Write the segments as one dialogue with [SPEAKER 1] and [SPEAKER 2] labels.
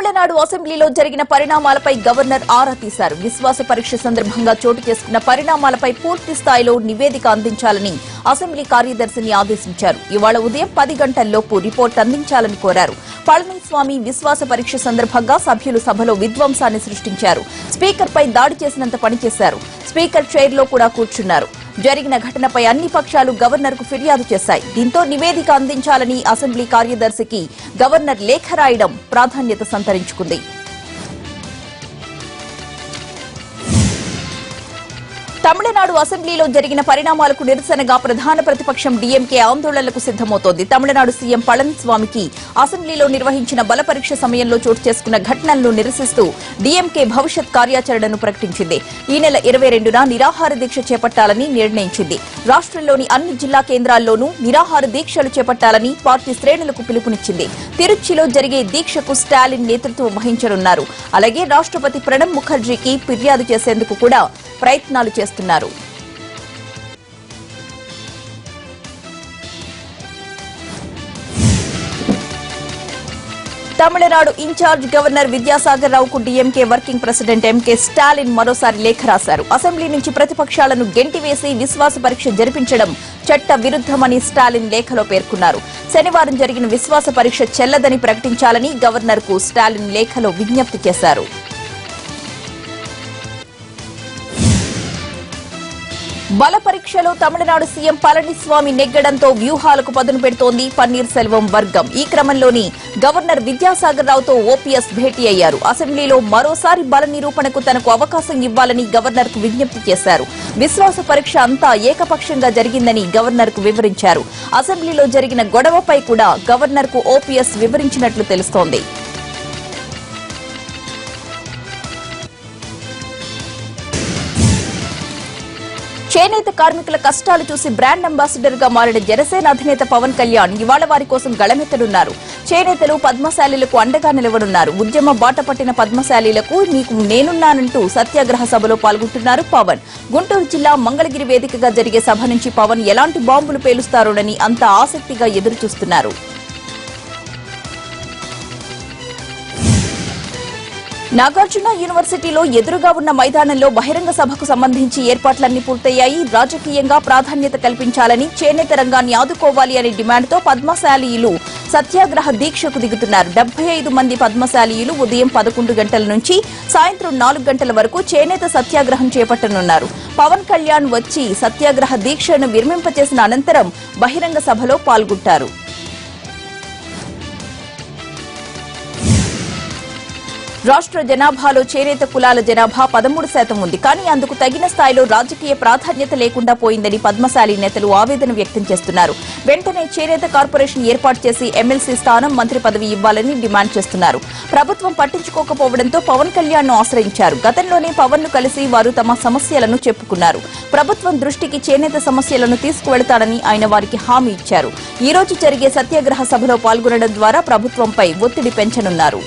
[SPEAKER 1] తమిళనాడు అసెంబ్లీలో జరిగిన పరిణామాలపై గవర్నర్ ఆరా తీశారు. విశ్వాస పరీక్ష సందర్భంగా చోటు చేసుకున్న పరిణామాలపై పూర్తి స్థాయిలో నివేదిక అందించాలని అసెంబ్లీ కార్యదర్శిని ఆదేశించారు. ఇవాళ ఉదయం 10 గంటల్లోపు రిపోర్ట్ అందించాలని కోరారు. పళనిస్వామి విశ్వాస పరీక్ష సందర్భంగా సభ్యులు సభలో విధ్వంసాన్ని సృష్టించారు. స్పీకర్పై దాడి చేసినంత పనిచేశారు. స్పీకర్ చైర్లో కూడా కూర్చున్నారు. జరిగిన ఘటనపై అన్ని పక్షాలు గవర్నర్కు ఫిర్యాదు చేశాయి. దీంతో నివేదిక అందించాలని అసెంబ్లీ కార్యదర్శికి గవర్నర్ లేఖ రాయడం ప్రాధాన్యత సంతరించుకుంది. తమిళనాడు అసెంబ్లీలో జరిగిన పరిణామాలకు నిరసనగా ప్రధాన ప్రతిపక్షం డీఎంకే ఆందోళనలకు సిద్దమవుతోంది. తమిళనాడు సీఎం పళనిస్వామికి అసెంబ్లీలో నిర్వహించిన బల పరీక్ష సమయంలో చోటు చేసుకున్న ఘటనలను నిరసిస్తూ డీఎంకే భవిష్యత్ కార్యాచరణను ప్రకటించింది. ఈ నెల 22న నిరాహార దీక్ష చేపట్టాలని నిర్ణయించింది. రాష్ట్రంలోని అన్ని జిల్లా కేంద్రాల్లోనూ నిరాహార దీక్షలు చేపట్టాలని పార్టీ శ్రేణులకు పిలుపునిచ్చింది. తిరుచ్చిలో జరిగే దీక్షకు స్టాలిన్ నేతృత్వం వహించనున్నారు. అలాగే రాష్ట్రపతి ప్రణబ్ ముఖర్జీకి ఫిర్యాదు చేసేందుకు కూడా ప్రయత్నాలు చేస్తున్నారు. తమిళనాడు ఇన్ఛార్జ్ గవర్నర్ విద్యాసాగర్ రావుకు DMK working president MK Stalin మరోసారి లేఖ రాశారు. అసెంబ్లీ నుంచి ప్రతిపక్షాలను గెంటివేసి విశ్వాస పరీక్ష జరిపించడం చట్ట విరుద్దమని స్టాలిన్ లేఖలో పేర్కొన్నారు. శనివారం జరిగిన విశ్వాస పరీక్ష చెల్లదని ప్రకటించాలని గవర్నర్కు స్టాలిన్ లేఖలో విజ్ఞప్తి చేశారు. బల పరీక్షలో తమిళనాడు సీఎం పళనిస్వామి నెగ్గడంతో వ్యూహాలకు పదును పెడుతోంది పన్నీర్ సెల్వం వర్గం. ఈ క్రమంలోని గవర్నర్ విద్యాసాగర్ రావుతో ఓపీఎస్ భేటీ అయ్యారు. అసెంబ్లీలో మరోసారి బల నిరూపణకు తనకు అవకాశం ఇవ్వాలని గవర్నర్ కు విజ్ఞప్తి చేశారు. విశ్వాస పరీక్ష అంతా ఏకపక్షంగా జరిగిందని గవర్నర్ కు వివరించారు. అసెంబ్లీలో జరిగిన గొడవపై కూడా గవర్నర్ కు ఓపీఎస్ వివరించినట్లు తెలుస్తోంది. చేనేత కార్మికుల కష్టాలు చూసి బ్రాండ్ అంబాసిడర్ గా మారిన జనసేన అధినేత పవన్ కళ్యాణ్ ఇవాళ వారి కోసం గళమెత్తనున్నారు. చేనేతలు పద్మశాలీలకు అండగా నిలవనున్నారు. ఉద్యమ బాట పట్టిన పద్మశాలీలకు మీకు నేనున్నానంటూ సత్యాగ్రహ సభలో పాల్గొంటున్నారు పవన్. గుంటూరు జిల్లా మంగళగిరి వేదికగా జరిగే సభ నుంచి పవన్ ఎలాంటి బాంబులు పేలుస్తారోనని అంతా ఆసక్తిగా ఎదురుచూస్తున్నారు. నాగార్జున యూనివర్సిటీలో ఎదురుగా ఉన్న మైదానంలో బహిరంగ సభకు సంబంధించి ఏర్పాట్లన్నీ పూర్తయ్యాయి. రాజకీయంగా ప్రాధాన్యత కల్పించాలని, చేనేత రంగాన్ని ఆదుకోవాలి అనే డిమాండ్తో పద్మశాలీయులు సత్యాగ్రహ దీక్షకు దిగుతున్నారు. 75 మంది పద్మశాలీయులు ఉదయం 11 గంటల నుంచి సాయంత్రం 4 గంటల వరకు చేనేత సత్యాగ్రహం చేపట్టనున్నారు. పవన్ కళ్యాణ్ వచ్చి సత్యాగ్రహ దీక్షను విరమింపచేసిన అనంతరం బహిరంగ సభలో పాల్గొంటారు. రాష్ట్ర జనాభాలో చేనేత కులాల జనాభా 13% ఉంది. కానీ అందుకు తగిన స్థాయిలో రాజకీయ ప్రాధాన్యత లేకుండా పోయిందని పద్మశాలి నేతలు ఆవేదన వ్యక్తం చేస్తున్నారు. వెంటనే చేనేత కార్పొరేషన్ ఏర్పాటు చేసి ఎమ్మెల్సీ స్థానం, మంత్రి పదవి ఇవ్వాలని డిమాండ్ చేస్తున్నారు. ప్రభుత్వం పట్టించుకోకపోవడంతో పవన్ కళ్యాణ్ ను ఆశ్రయించారు. గతంలోనే పవన్ ను కలిసి వారు తమ సమస్యలను చెప్పుకున్నారు. ప్రభుత్వం దృష్టికి చేనేత సమస్యలను తీసుకువెళతానని ఆయన వారికి హామీ ఇచ్చారు. ఈ రోజు జరిగే సత్యాగ్రహ సభలో పాల్గొనడం ద్వారా ప్రభుత్వంపై ఒత్తిడి పెంచనున్నారు.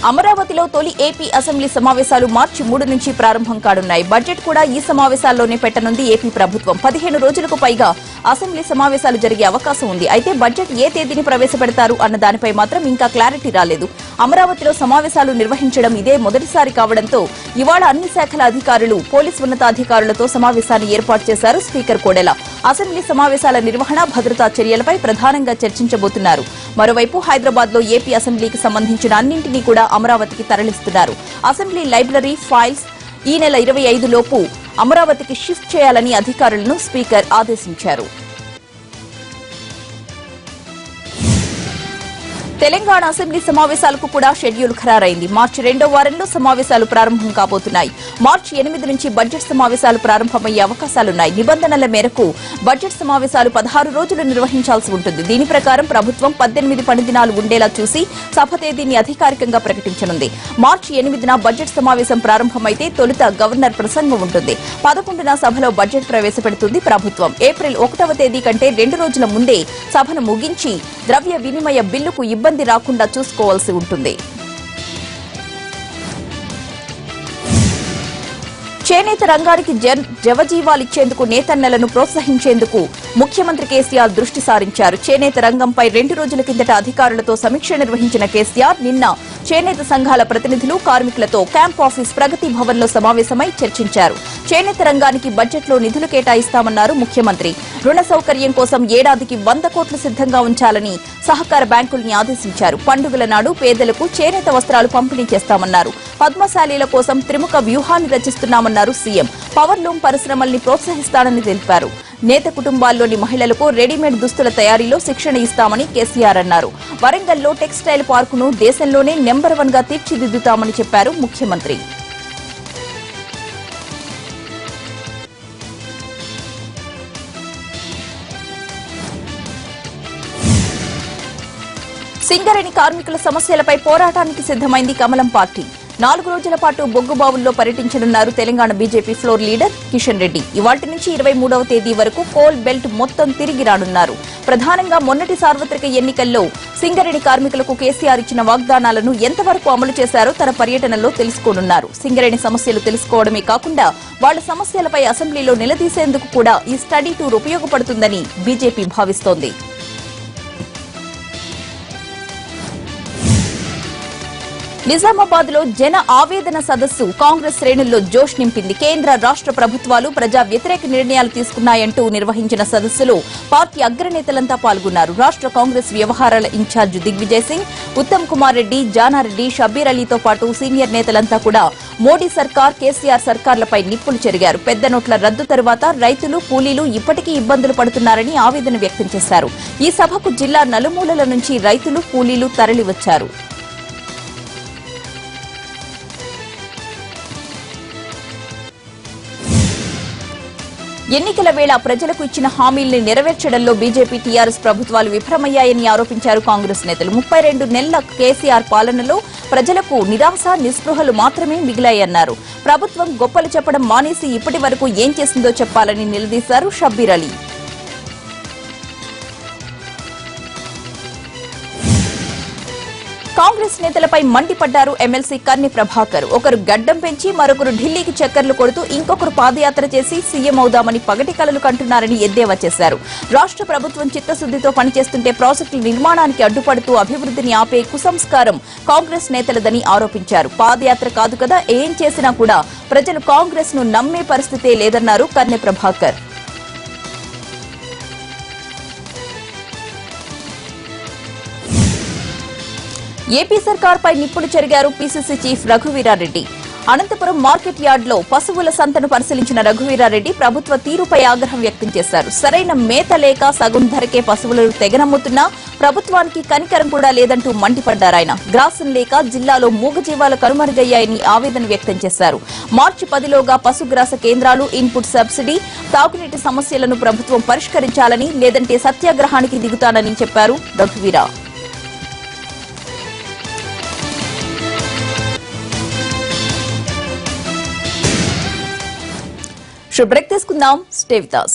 [SPEAKER 1] అమరావతిలో తొలి ఏపీ అసెంబ్లీ సమావేశాలు మార్చి 3 నుంచి ప్రారంభం కానున్నాయి. బడ్జెట్ కూడా ఈ సమావేశాల్లోనే పెట్టనుంది ఏపీ ప్రభుత్వం. 15 రోజులకు పైగా అసెంబ్లీ సమావేశాలు జరిగే అవకాశం ఉంది. అయితే బడ్జెట్ ఏ తేదీని ప్రవేశపెడతారు అన్న దానిపై మాత్రం ఇంకా క్లారిటీ రాలేదు. అమరావతిలో సమావేశాలు నిర్వహించడం ఇదే మొదటిసారి కావడంతో ఇవాళ అన్ని శాఖల అధికారులు, పోలీసు ఉన్నతాధికారులతో సమావేశాన్ని ఏర్పాటు చేశారు స్పీకర్ కోడెల. అసెంబ్లీ సమావేశాల నిర్వహణ, భద్రతా చర్యలపై ప్రధానంగా చర్చించబోతున్నారు. మరోవైపు హైదరాబాద్ లో ఏపీ అసెంబ్లీకి సంబంధించిన అన్నింటినీ కూడా అమరావతికి తరలిస్తున్నారు. అసెంబ్లీ లైబ్రరీ, ఫైల్స్ ఈ నెల 25 లోపు అమరావతికి షిఫ్ట్ చేయాలని అధికారులను స్పీకర్ ఆదేశించారు. తెలంగాణ అసెంబ్లీ సమావేశాలకు కూడా షెడ్యూల్ ఖరారైంది. మార్చి 2వ వారంలో సమావేశాలు ప్రారంభం కాబోతున్నాయి. మార్చి 8 నుంచి బడ్జెట్ సమావేశాలు ప్రారంభమయ్యే అవకాశాలున్నాయి. నిబంధనల మేరకు బడ్జెట్ సమావేశాలు 16 రోజులు నిర్వహించాల్సి ఉంటుంది. దీని ప్రకారం ప్రభుత్వం 18 పని దినాలు ఉండేలా చూసి సభ తేదీని అధికారికంగా ప్రకటించనుంది. మార్చి 8న బడ్జెట్ సమావేశం ప్రారంభమైతే తొలుత గవర్నర్ ప్రసంగం ఉంటుంది. 11న సభలో బడ్జెట్ ప్రవేశపెడుతుంది ప్రభుత్వం. ఏప్రిల్ 1వ తేదీ కంటే 2 రోజుల ముందే సభను ముగించి ద్రవ్య వినిమయ బిల్లుకు ఇబ్బంది రాకుండా చూసుకోవాల్సి ఉంటుంది. చేనేత రంగానికి జవజీవాలిచ్చేందుకు నేతన్నలను ప్రోత్సహించేందుకు ముఖ్యమంత్రి కేసీఆర్ దృష్టి సారించారు. చేనేత రంగంపై 2 రోజుల కిందట అధికారులతో సమీక్ష నిర్వహించిన కేసీఆర్ నిన్న చేనేత సంఘాల ప్రతినిధులు, కార్మికులతో క్యాంప్ ఆఫీస్ ప్రగతి భవన్లో సమావేశమై చర్చించారు. చేనేత రంగానికి బడ్జెట్లో నిధులు కేటాయిస్తామన్నారు ముఖ్యమంత్రి. రుణ సౌకర్యం కోసం ఏడాదికి 100 కోట్లు సిద్ధంగా ఉంచాలని సహకార బ్యాంకుల్ని ఆదేశించారు. పండుగల నాడు పేదలకు చేనేత వస్త్రాలు పంపిణీ చేస్తామన్నారు. పద్మశాలీల కోసం త్రిముఖ వ్యూహాన్ని రచిస్తున్నామన్నారు సీఎం. పవర్లూమ్ పరిశ్రమల్ని ప్రోత్సహిస్తానని తెలిపారు. నేత కుటుంబాల్లోని మహిళలకు రెడీమేడ్ దుస్తుల తయారీలో శిక్షణ ఇస్తామని కేసీఆర్ అన్నారు. వరంగల్లో టెక్స్టైల్ పార్కును దేశంలోనే నెంబర్ 1 గా తీర్చిదిద్దుతామని చెప్పారు ముఖ్యమంత్రి. సింగరేణి కార్మికుల సమస్యలపై పోరాటానికి సిద్దమైంది కమలం పార్టీ. 4 రోజుల పాటు బొగ్గుబావుల్లో పర్యటించనున్నారు తెలంగాణ బీజేపీ ఫ్లోర్ లీడర్ కిషన్ రెడ్డి. ఇవాళ్టి నుంచి 23వ తేదీ వరకు కోల్ బెల్ట్ మొత్తం తిరిగి రానున్నారు. ప్రధానంగా మొన్నటి సార్వత్రిక ఎన్నికల్లో సింగరేణి కార్మికులకు కేసీఆర్ ఇచ్చిన వాగ్దానాలను ఎంతవరకు అమలు చేశారో తన పర్యటనలో తెలుసుకోనున్నారు. సింగరేణి సమస్యలు తెలుసుకోవడమే కాకుండా వాళ్ల సమస్యలపై అసెంబ్లీలో నిలదీసేందుకు కూడా ఈ స్టడీ టూర్ ఉపయోగపడుతుందని బీజేపీ భావిస్తోంది. నిజామాబాద్ లో జన ఆవేదన సదస్సు కాంగ్రెస్ శ్రేణుల్లో జోష్ నింపింది. కేంద్ర, రాష్ట్ర ప్రభుత్వాలు ప్రజా వ్యతిరేక నిర్ణయాలు తీసుకున్నాయంటూ నిర్వహించిన సదస్సులో పార్టీ అగ్రనేతలంతా పాల్గొన్నారు. రాష్ట్ర కాంగ్రెస్ వ్యవహారాల ఇన్ఛార్జ్ దిగ్విజయ్ సింగ్, ఉత్తమ్ కుమార్ రెడ్డి, జానారెడ్డి, షబ్బీర్ అలీతో పాటు సీనియర్ నేతలంతా కూడా మోడీ సర్కార్, కేసీఆర్ సర్కార్లపై నిప్పులు చెరిగారు. పెద్ద నోట్ల రద్దు తరువాత రైతులు, కూలీలు ఇప్పటికీ ఇబ్బందులు పడుతున్నారని ఆవేదన వ్యక్తం చేశారు. ఈ సభకు జిల్లా నలుమూలల నుంచి రైతులు, కూలీలు తరలివచ్చారు. ఎన్నికల వేళ ప్రజలకు ఇచ్చిన హామీల్ని నెరవేర్చడంలో బీజేపీ, టీఆర్ఎస్ ప్రభుత్వాలు విఫలమయ్యాయని ఆరోపించారు కాంగ్రెస్ నేతలు. 32 నెలల కేసీఆర్ పాలనలో ప్రజలకు నిరాశ, నిస్పృహలు మాత్రమే మిగిలాయన్నారు. ప్రభుత్వం గొప్పలు చెప్పడం మానేసి ఇప్పటి వరకు ఏం చేసిందో చెప్పాలని నిలదీశారు షబ్బీర్ అలీ. కాంగ్రెస్ నేతలపై మండిపడ్డారు ఎమ్మెల్సీ కన్నె ప్రభాకర్. ఒకరు గడ్డం పెంచి మరొకరు ఢిల్లీకి చక్కర్లు కొడుతూ ఇంకొకరు పాదయాత్ర చేసి సీఎం అవుదామని పగటి కలలు కంటున్నారని ఎద్దేవా చేశారు. రాష్ట్ర ప్రభుత్వం చిత్తశుద్దితో పనిచేస్తుంటే ప్రాజెక్టుల నిర్మాణానికి అడ్డుపడుతూ అభివృద్ధిని ఆపే కుసంస్కారం కాంగ్రెస్ నేతలదని ఆరోపించారు. పాదయాత్ర కాదు కదా, ఏం చేసినా కూడా ప్రజలు కాంగ్రెస్ ను నమ్మే పరిస్థితే లేదన్నారు కన్నె ప్రభాకర్. ఏపీ సర్కార్పై నిప్పులు చెరిగారు PCC chief Raghuveera Reddy. Anantapur market యార్డ్లో పశువుల సంతను పరిశీలించిన రఘువీరారెడ్డి ప్రభుత్వ తీరుపై ఆగ్రహం వ్యక్తం చేశారు. సరైన మేత లేక సగం ధరకే పశువులను తెగనమ్ముతున్నా ప్రభుత్వానికి కనికరం కూడా లేదంటూ మండిపడ్డారాయన. గ్రాసం లేక జిల్లాలో మూగజీవాలు కనుమరుగయ్యాయని ఆవేదన వ్యక్తం చేశారు. మార్చి 10లోగా పశుగ్రాస కేంద్రాలు, ఇన్పుట్ సబ్సిడీ, తాగునీటి సమస్యలను ప్రభుత్వం పరిష్కరించాలని, లేదంటే సత్యాగ్రహానికి దిగుతానని చెప్పారు రఘువీరా. బ్రేక్ తీసుకుందాం, స్టే విత్ us.